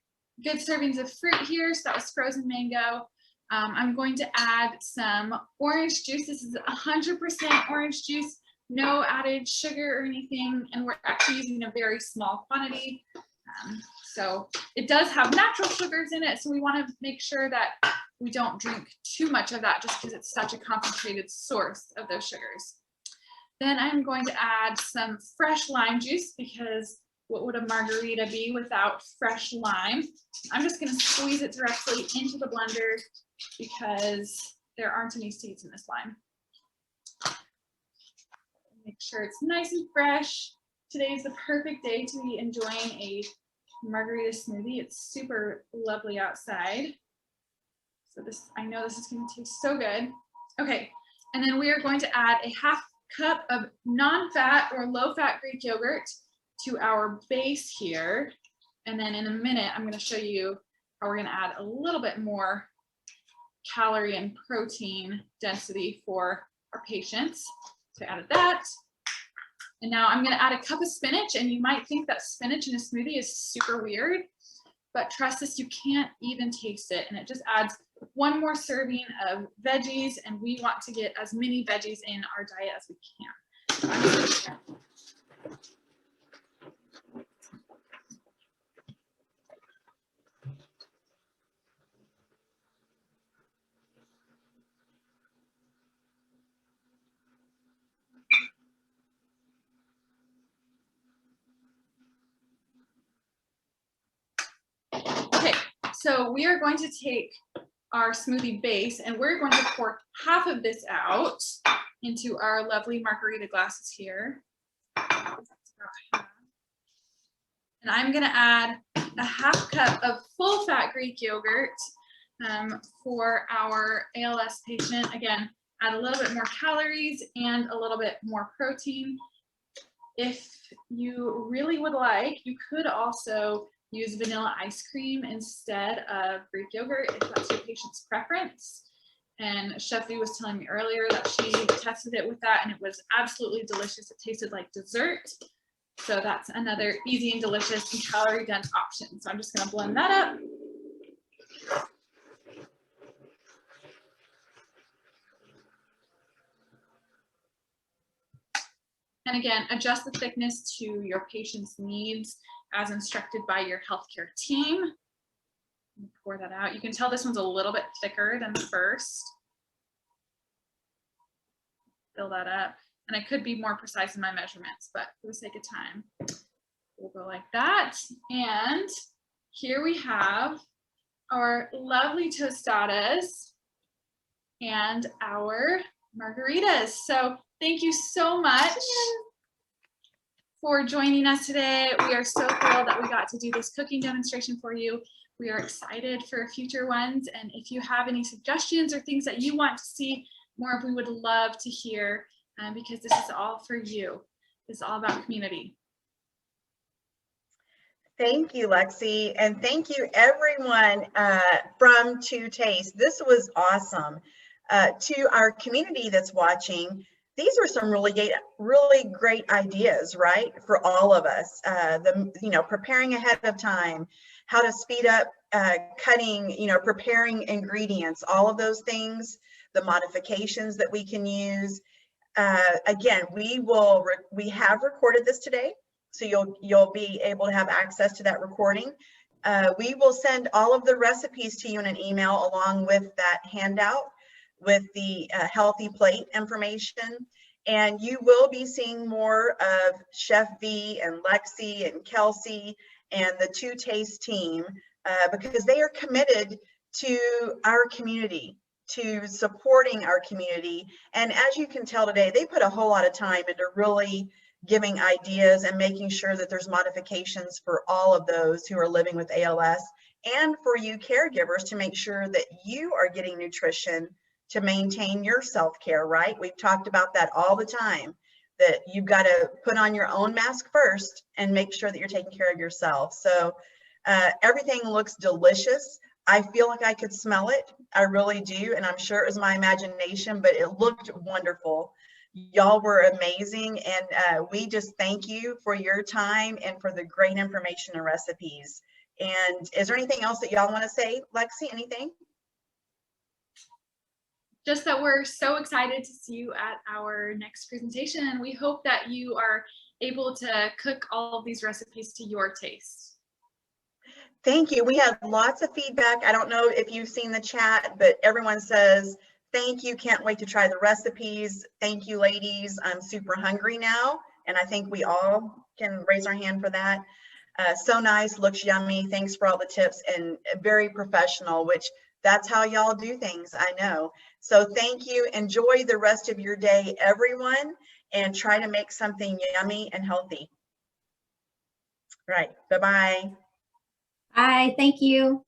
good servings of fruit here. So that was frozen mango. I'm going to add some orange juice. This is 100% orange juice, no added sugar or anything. And we're actually using a very small quantity. So it does have natural sugars in it. So we want to make sure that we don't drink too much of that just because it's such a concentrated source of those sugars. Then I'm going to add some fresh lime juice, because what would a margarita be without fresh lime? I'm just going to squeeze it directly into the blender because there aren't any seeds in this lime. Make sure it's nice and fresh. Today is the perfect day to be enjoying a margarita smoothie. It's super lovely outside. So this, I know this is going to taste so good. Okay, and then we are going to add a half cup of non-fat or low-fat Greek yogurt to our base here. And then in a minute, I'm going to show you how we're going to add a little bit more calorie and protein density for our patients. So I added that. And now I'm going to add a cup of spinach, and you might think that spinach in a smoothie is super weird, but trust us, you can't even taste it. And it just adds one more serving of veggies, and we want to get as many veggies in our diet as we can. So I'm just gonna Okay, so we are going to take our smoothie base, and we're going to pour half of this out into our lovely margarita glasses here. And I'm going to add a half cup of full fat Greek yogurt for our ALS patient. Again, add a little bit more calories and a little bit more protein. If you really would like, you could also use vanilla ice cream instead of Greek yogurt if that's your patient's preference. And Chef V was telling me earlier that she tested it with that and it was absolutely delicious. It tasted like dessert. So that's another easy and delicious and calorie dense option. So I'm just going to blend that up. And again, adjust the thickness to your patient's needs as instructed by your healthcare team. Pour that out. You can tell this one's a little bit thicker than the first. Fill that up. And I could be more precise in my measurements, but for the sake of time, we'll go like that. And here we have our lovely tostadas and our margaritas. So thank you so much for joining us today. We are so thrilled that we got to do this cooking demonstration for you. We are excited for future ones. And if you have any suggestions or things that you want to see more of, we would love to hear because this is all for you. It's all about community. Thank you, Lexi. And thank you everyone from To Taste. This was awesome. To our community that's watching, these are some really great ideas, right? For all of us, preparing ahead of time, how to speed up cutting, preparing ingredients, all of those things, the modifications that we can use. Again, we have recorded this today, so you'll be able to have access to that recording. We will send all of the recipes to you in an email along with that handout with the healthy plate information. And you will be seeing more of Chef V and Lexi and Kelsey and the To Taste team because they are committed to our community. to supporting our community. And as you can tell today, they put a whole lot of time into really giving ideas and making sure that there's modifications for all of those who are living with ALS, and for you caregivers to make sure that you are getting nutrition to maintain your self-care, right? We've talked about that all the time, that you've got to put on your own mask first and make sure that you're taking care of yourself. So everything looks delicious. I feel like I could smell it. I really do. And I'm sure it was my imagination, but it looked wonderful. Y'all were amazing. And we just thank you for your time and for the great information and recipes. And is there anything else that y'all want to say? Lexi, anything? Just that we're so excited to see you at our next presentation, and we hope that you are able to cook all of these recipes to your taste. Thank you. We had lots of feedback. I don't know if you've seen the chat, but everyone says, thank you. Can't wait to try the recipes. Thank you, ladies. I'm super hungry now. And I think we all can raise our hand for that. So nice, looks yummy. Thanks for all the tips, and very professional, which that's how y'all do things, I know. So thank you. Enjoy the rest of your day, everyone, and try to make something yummy and healthy. Right. Bye-bye. Bye. Thank you.